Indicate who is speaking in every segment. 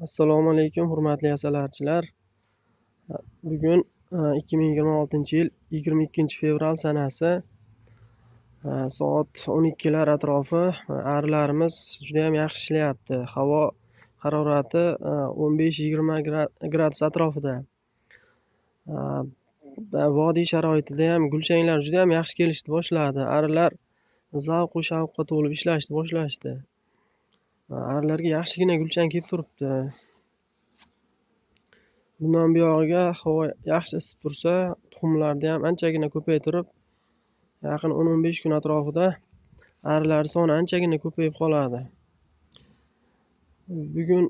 Speaker 1: Assalomu alaykum, hurmatli asalarichilar. Bugun 2026-yil 22-fevral sanasi soat 12lar atrofi. Arilarimiz juda ham yaxshi ishlayapti. Havo harorati 15-20 gradus atrofida. Vodiy sharoitida ham gulchanglar juda ham yaxshi kelishni boshladi. Arilar zavq va shavqqa to'lib ishlashni boshlashdi. Arilarga yaxshigina gulchang kelib turibdi. Bundan buyog'iga havo yaxshi isib tursa, tuxumlarni ham anchagina ko'paytirib, yaqin 10-15 kun atrofida arilar soni anchagina ko'payib qoladi. Bugun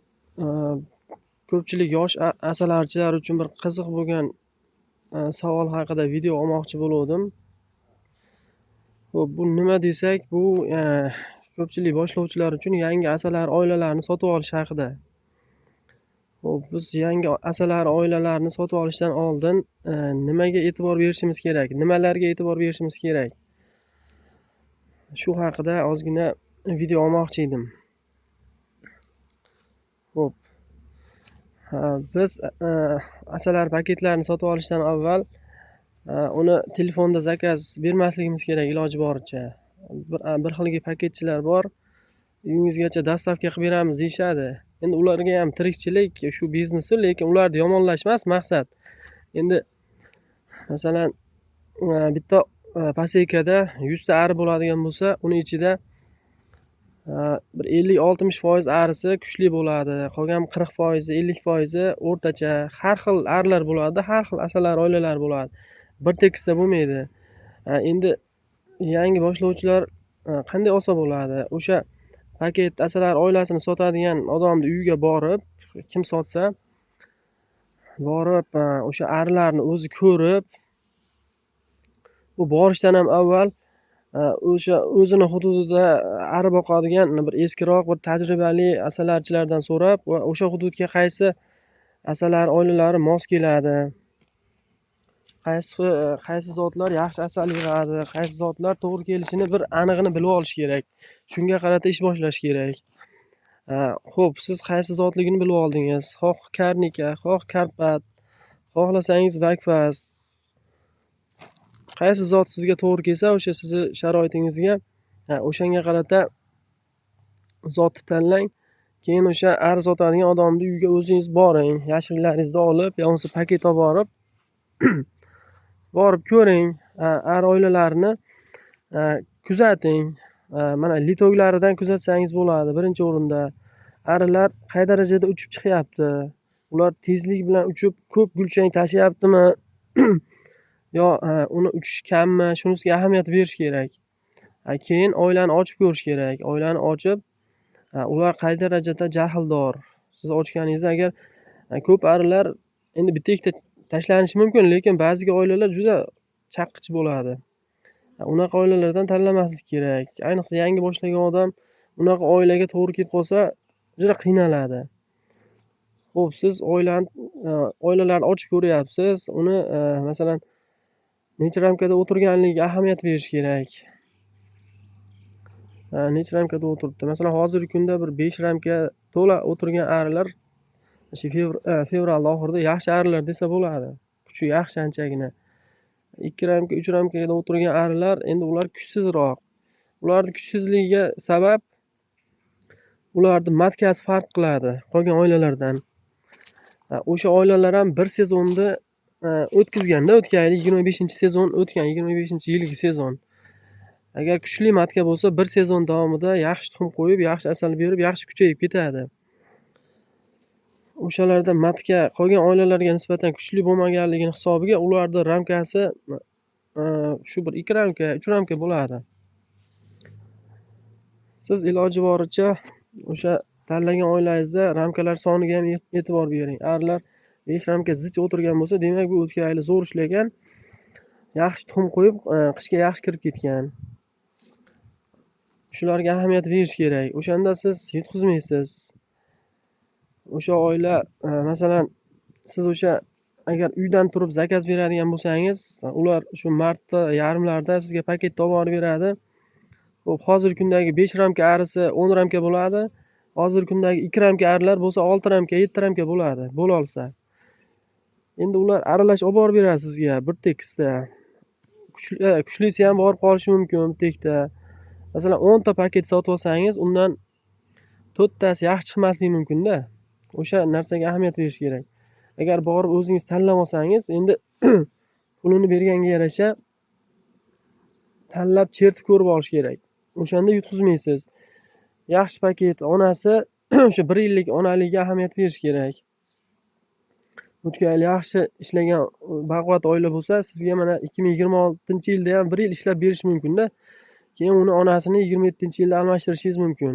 Speaker 1: ko'pchilik yosh asalarichilar uchun bir qiziq bo'lgan savol haqida video olmoqchi bo'lgandim. Xo'p, bu nima desak, bu ko'pchilik boshlovchilar uchun yangi asalar oilalarni sotib olish haqida. Xo'p, biz yangi asalar oilalarni sotib olishdan oldin nimaga e'tibor berishimiz kerak? Nimalarga e'tibor berishimiz kerak? Shu haqida ozgina video olmoqchi edim. Xo'p. Biz asalar paketlarini sotib olishdan avval uni telefonda zakaz bermasligimiz kerak iloji boricha. Bir xilgi paketchilar bor. Uyingizgacha dostavka qilib beramiz deyishadi. Endi ularga ham tirikchilik, shu biznesi, lekin ularni yomonlash emas maqsad. Endi masalan bitta paseykada 100 ta ari bo'ladigan bo'lsa, uning ichida bir 50-60% arisi kuchli bo'ladi. Qolgan 40%, 50% o'rtacha, har xil arilar bo'ladi, har xil asalar oilalari bo'ladi. Bir tekisda bo'lmaydi. Endi yangi boshlovchilar qanday olsa bo'ladi? O'sha paket asalar oilasini sotadigan odamning uyiga borib, kim sotsa, borib o'sha arilarni o'zi ko'rib, u borishdan ham avval o'sha o'zini hududida ari boqadigan bir eskiroq, bir tajribali asalarchilardan so'rab, va o'sha hududga qaysi asalar oilalari mos keladi, qaysi zotlar yaxshi asal yig'adi, qaysi zotlar to'g'ri kelishini bir anig'ini bilib olish kerak. Shunga qarata ish boshlash kerak. Xo'p, siz qaysi zotligini bilib oldingiz. Xoh Karnika, xoh Karpat, xohlasangiz Bakfas. Qaysi zot sizga to'g'ri kelsa, o'sha sizni sharoitingizga, o'shanga qarata zotni tanlang. Keyin o'sha ari sotadigan odamning uyiga o'zingiz boring, yashiringizni olib, yo bo'lmasa paket olib borib ko'ring, ari oilalarini kuzating. Mana litoglaridan kuzatsangiz bo'ladi. Birinchi o'rinda arilar qay darajada uchib chiqyapti? Ular tezlik bilan uchib ko'p gulchang tashiyaptimi? Yo uni uchish kammi? Shunisiga ahamiyat berish kerak. Keyin oilani ochib ko'rish kerak. Oilani ochib, ular qay darajada jahldor. Siz ochganingizda agar ko'p arilar endi bitta ikkita tashlanishi mumkin, lekin ba'zi oilalar juda chaqqich bo'ladi. Unaqa oilalardan tanlamaslik kerak. Ayniqsa yangi boshlagan odam unaqa oilaga to'g'ri kelib qolsa, juda qiynaladi. Xo'p, siz oilalarni ochib ko'ryapsiz. Uni masalan necha ramkada o'tirganligiga ahamiyat berish kerak. Necha ramkada o'tiribdi? Masalan, hozirgi kunda bir 5 ramka to'la o'tirgan arilar fevral oxirida yaxshi arilar desa bo'ladi. Kuchi yaxshi anchagina. 2 ramka, 3 ramkada o'tirgan arilar endi ular kuchsizroq. Ularning kuchsizligiga sabab ularning matkasi farq qiladi qolgan oilalardan. O'sha oilalar ham bir sezonni o'tkazganda, o'tgan yil 25-sezon o'tgan, 25-yilgi sezon. Agar kuchli matka bo'lsa, bir sezon davomida yaxshi tuxum qo'yib, yaxshi asal berib, yaxshi kuchayib ketadi. O'shalarda matka qolgan oilalarga nisbatan kuchli bo'lmaganligini hisobiga ularning ramkasi shu bir 2 ramka, 3 ramka bo'ladi. Siz iloji boricha o'sha tanlagan oilangizda ramkalar soniga ham e'tibor bering. Arilar 5 ramka zich o'tirgan bo'lsa, demak bu o'tgan yil zo'r ishlagan, yaxshi tuxum qo'yib, qishga yaxshi kirib ketgan. Shularga ahamiyat berish kerak. O'shanda siz yutqizmaysiz. O'sha oila masalan siz o'sha agar uydan turib zakaz beradigan bo'lsangiz, ular shu martda yarimlarda sizga paketda olib borib beradi. Xo'p, hozirgi kundagi 5 ramka arisi 10 ramka bo'ladi. Hozirgi kundagi 2 ramka arilar bo'lsa 6 ramka, 7 ramka bo'ladi, bo'lolsa. Endi ular aralash olib borib beradi sizga bir tekisda. Kuchlisi ham borib qolishi mumkin bir tekda. Masalan, 10 ta paket sotib olsangiz, undan 4 tasi yaxshi chiqmasligi mumkin-da. O'sha narsaga ahamiyat berish kerak. Agar borib o'zingiz tanlab olsangiz, endi pulini berganga yarasha tanlab chertib ko'rib olish kerak. O'shanda yutqizmaysiz. Yaxshi paket onasi o'sha 1 yillik onaligiga ahamiyat berish kerak. O'tgan yil yaxshi ishlagan baquvvat oila bo'lsa, sizga mana 2026-yilda ham 1 yil ishlab berish mumkin-da. Keyin uni onasini 27-yilda almashtirishingiz mumkin.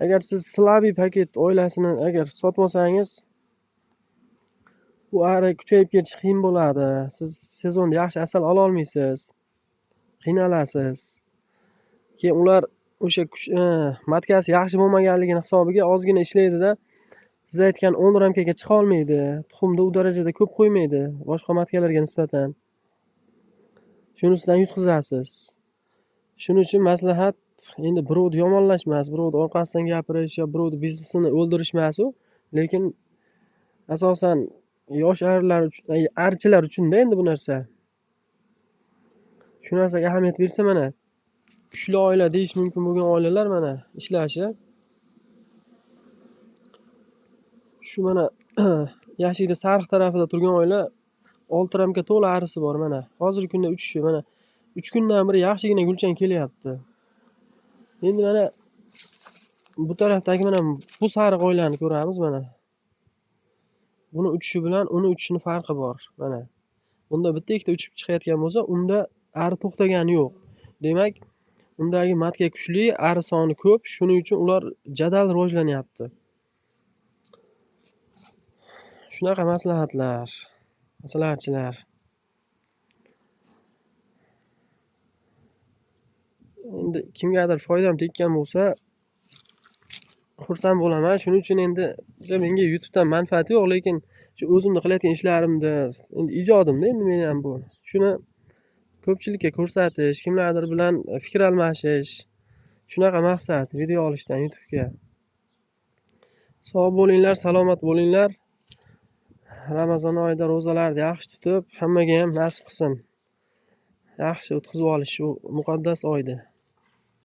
Speaker 1: Agar siz slabiy paket oilasini agar sotib olsangiz, bu ari kuchayib ketishi qiyin bo'ladi. Siz sezonda yaxshi asal ola olmaysiz. Qiynalasiz. Keyin ular o'sha matkasi yaxshi bo'lmaganligini hisobiga ozgina ishlaydi-da, siz aytgan 10 ramkaga chiqa olmaydi. Tuxumni u darajada ko'p qo'ymaydi boshqa matkalarga nisbatan. Shunisidan yutqizasiz. Shuning uchun maslahat, endi birovni yomonlash emas, birovni orqasidan gapirish yo birovni biznesini o'ldirish emas u, lekin asosan yosh arilar uchun, arichilar uchun-da endi bu narsa. Shu narsaga ahamiyat bersa mana kuchli oila deyish mumkin bo'lgan oilalar mana ishlashi. Shu mana Yashikda sariq tarafida turgan oila 6 ramka to'la arisi bor mana. Hozirgi kunda uchishi mana 3 kundan beri yaxshigina gulchan kelyapti. Endi mana bu tarafdagi mana bu sariq oilani ko'ramiz mana. Buni uchishi bilan uni uchishini farqi bor mana. Bunda bitta ikkita uchib chiqayotgan bo'lsa, unda ari to'xtagani yo'q. Demak, undagi matka kuchli, ari soni ko'p, shuning uchun ular jadal rivojlanyapti. Shunaqa maslahatlar, maslahatchilar. Endi kimgadir foydam tekkan bo'lsa, xursand bo'laman. Shuning uchun endi menga YouTubedan manfaati yo'q, lekin shu o'zimni qilayotgan ishlarimda, endi ijodimda endi meni ham bu. Shuni ko'pchilikka ko'rsatish, kimlardir bilan fikr almashish, shunaqa maqsad video olishdan YouTube'ga. Sog' bo'linglar, salomat bo'linglar. Ramazon oyida ro'zalarni yaxshi tutib, hammaga ham nasib qilsin. Yaxshi o'tkazib olish shu muqaddas oyda.